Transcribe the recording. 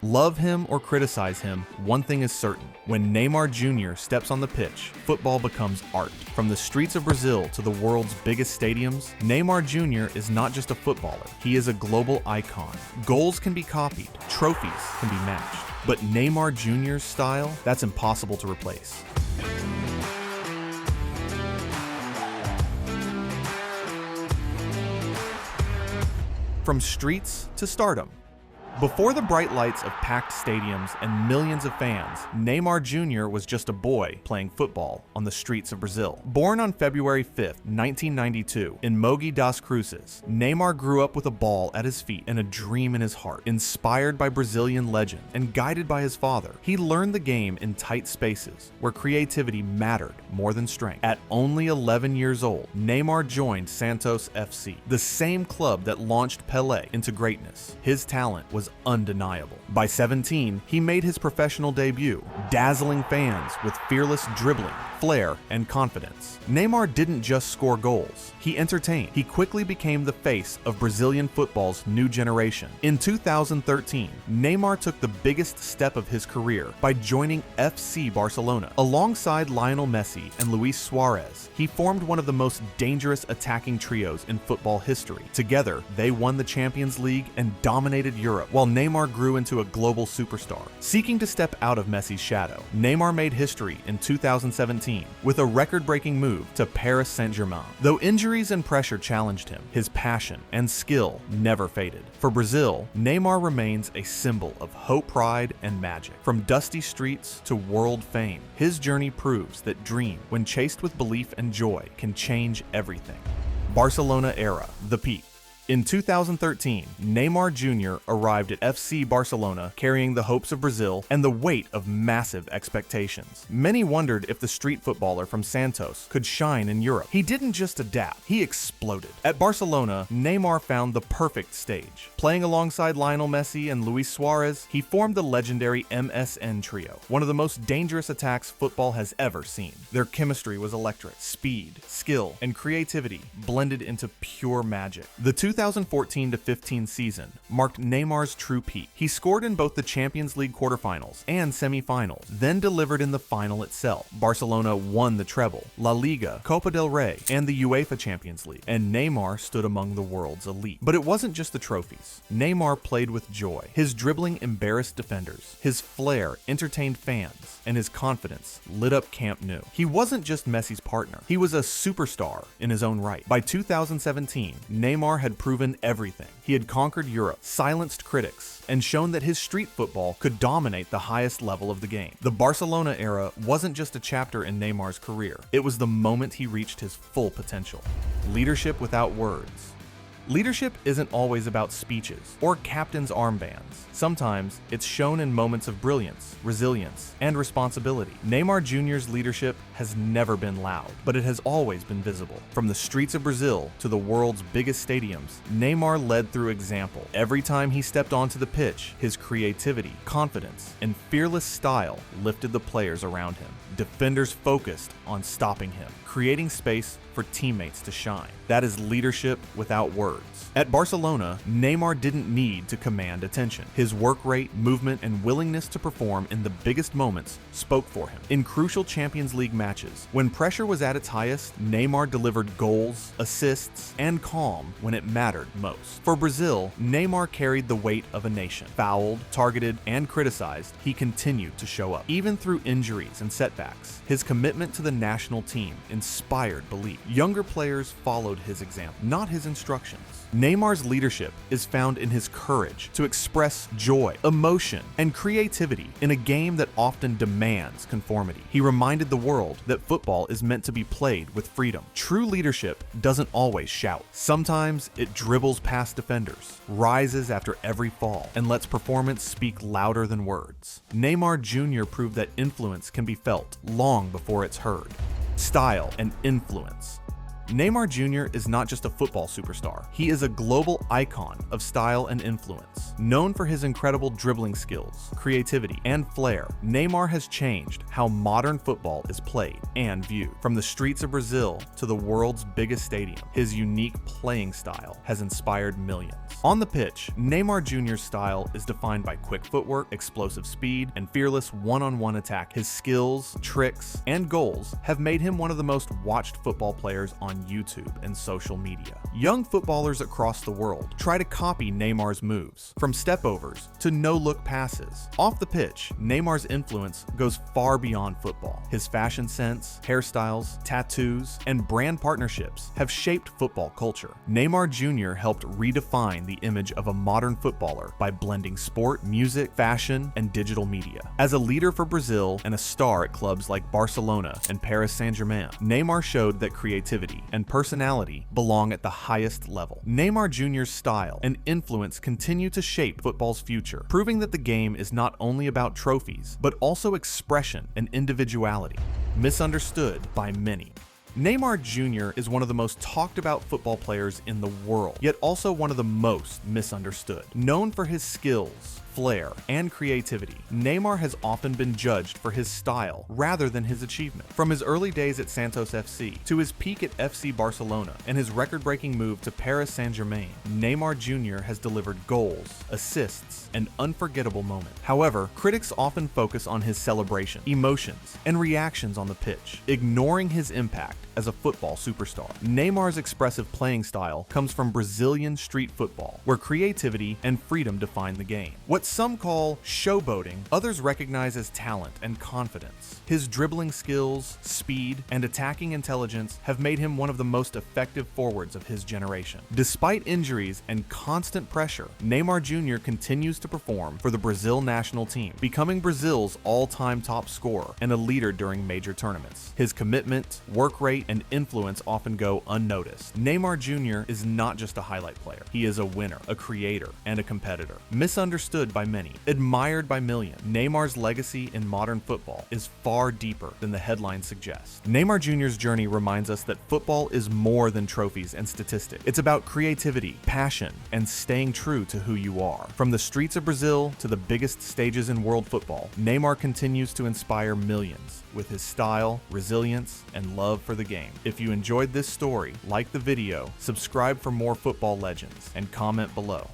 Love him or criticize him, one thing is certain. When Neymar Jr. steps on the pitch, football becomes art. From the streets of Brazil to the world's biggest stadiums, Neymar Jr. is not just a footballer, he is a global icon. Goals can be copied, trophies can be matched, but Neymar Jr.'s style, that's impossible to replace. From streets to stardom. Before the bright lights of packed stadiums and millions of fans, Neymar Jr. was just a boy playing football on the streets of Brazil. Born on February 5, 1992, in Mogi das Cruzes, Neymar grew up with a ball at his feet and a dream in his heart. Inspired by Brazilian legend and guided by his father, he learned the game in tight spaces where creativity mattered more than strength. At only 11 years old, Neymar joined Santos FC, the same club that launched Pelé into greatness. His talent was undeniable. By 17, he made his professional debut, dazzling fans with fearless dribbling, flair, and confidence. Neymar didn't just score goals, he entertained. He quickly became the face of Brazilian football's new generation. In 2013, Neymar took the biggest step of his career by joining FC Barcelona. Alongside Lionel Messi and Luis Suarez, he formed one of the most dangerous attacking trios in football history. Together, they won the Champions League and dominated Europe, while Neymar grew into a global superstar. Seeking to step out of Messi's shadow, Neymar made history in 2017 with a record-breaking move to Paris Saint-Germain. Though injuries and pressure challenged him, his passion and skill never faded. For Brazil, Neymar remains a symbol of hope, pride, and magic. From dusty streets to world fame, his journey proves that dream, when chased with belief and joy, can change everything. Barcelona era, the peak. In 2013, Neymar Jr. arrived at FC Barcelona carrying the hopes of Brazil and the weight of massive expectations. Many wondered if the street footballer from Santos could shine in Europe. He didn't just adapt, he exploded. At Barcelona, Neymar found the perfect stage. Playing alongside Lionel Messi and Luis Suarez, he formed the legendary MSN trio, one of the most dangerous attacks football has ever seen. Their chemistry was electric. Speed, skill, and creativity blended into pure magic. The 2014-15 season marked Neymar's true peak. He scored in both the Champions League quarterfinals and semifinals, then delivered in the final itself. Barcelona won the treble, La Liga, Copa del Rey, and the UEFA Champions League, and Neymar stood among the world's elite. But it wasn't just the trophies. Neymar played with joy. His dribbling embarrassed defenders, his flair entertained fans, and his confidence lit up Camp Nou. He wasn't just Messi's partner. He was a superstar in his own right. By 2017, Neymar had proven everything. He had conquered Europe, silenced critics, and shown that his street football could dominate the highest level of the game. The Barcelona era wasn't just a chapter in Neymar's career. It was the moment he reached his full potential. Leadership without words. Leadership isn't always about speeches or captain's armbands. Sometimes it's shown in moments of brilliance, resilience, and responsibility. Neymar Jr.'s leadership has never been loud, but it has always been visible. From the streets of Brazil to the world's biggest stadiums, Neymar led through example. Every time he stepped onto the pitch, his creativity, confidence, and fearless style lifted the players around him. Defenders focused on stopping him, creating space for teammates to shine. That is leadership without words. At Barcelona, Neymar didn't need to command attention. His work rate, movement, and willingness to perform in the biggest moments spoke for him. In crucial Champions League matches, when pressure was at its highest, Neymar delivered goals, assists, and calm when it mattered most. For Brazil, Neymar carried the weight of a nation. Fouled, targeted, and criticized, he continued to show up. Even through injuries and setbacks, his commitment to the national team inspired belief. Younger players followed his example, not his instructions. Neymar's leadership is found in his courage to express joy, emotion, and creativity in a game that often demands conformity. He reminded the world that football is meant to be played with freedom. True leadership doesn't always shout. Sometimes it dribbles past defenders, rises after every fall, and lets performance speak louder than words. Neymar Jr. proved that influence can be felt long before it's heard. Style and influence. Neymar Jr. is not just a football superstar, he is a global icon of style and influence. Known for his incredible dribbling skills, creativity, and flair, Neymar has changed how modern football is played and viewed. From the streets of Brazil to the world's biggest stadium, his unique playing style has inspired millions. On the pitch, Neymar Jr.'s style is defined by quick footwork, explosive speed, and fearless one-on-one attack. His skills, tricks, and goals have made him one of the most watched football players on YouTube and social media. Young footballers across the world try to copy Neymar's moves, from step-overs to no-look passes. Off the pitch, Neymar's influence goes far beyond football. His fashion sense, hairstyles, tattoos, and brand partnerships have shaped football culture. Neymar Jr. helped redefine the image of a modern footballer by blending sport, music, fashion, and digital media. As a leader for Brazil and a star at clubs like Barcelona and Paris Saint-Germain, Neymar showed that creativity and personality belong at the highest level. Neymar Jr.'s style and influence continue to shape football's future, proving that the game is not only about trophies, but also expression and individuality. Misunderstood by many. Neymar Jr. is one of the most talked about football players in the world, yet also one of the most misunderstood. Known for his skills, flair, and creativity, Neymar has often been judged for his style rather than his achievement. From his early days at Santos FC to his peak at FC Barcelona and his record-breaking move to Paris Saint-Germain, Neymar Jr. has delivered goals, assists, and unforgettable moments. However, critics often focus on his celebration, emotions, and reactions on the pitch, ignoring his impact as a football superstar. Neymar's expressive playing style comes from Brazilian street football, where creativity and freedom define the game. What some call showboating, others recognize as talent and confidence. His dribbling skills, speed, and attacking intelligence have made him one of the most effective forwards of his generation. Despite injuries and constant pressure, Neymar Jr. continues to perform for the Brazil national team, becoming Brazil's all-time top scorer and a leader during major tournaments. His commitment, work rate, and influence often go unnoticed. Neymar Jr. is not just a highlight player. He is a winner, a creator, and a competitor. Misunderstood by many, admired by millions, Neymar's legacy in modern football is far deeper than the headlines suggest. Neymar Jr.'s journey reminds us that football is more than trophies and statistics. It's about creativity, passion, and staying true to who you are. From the streets of Brazil to the biggest stages in world football, Neymar continues to inspire millions with his style, resilience, and love for the game. If you enjoyed this story, like the video, subscribe for more football legends, and comment below.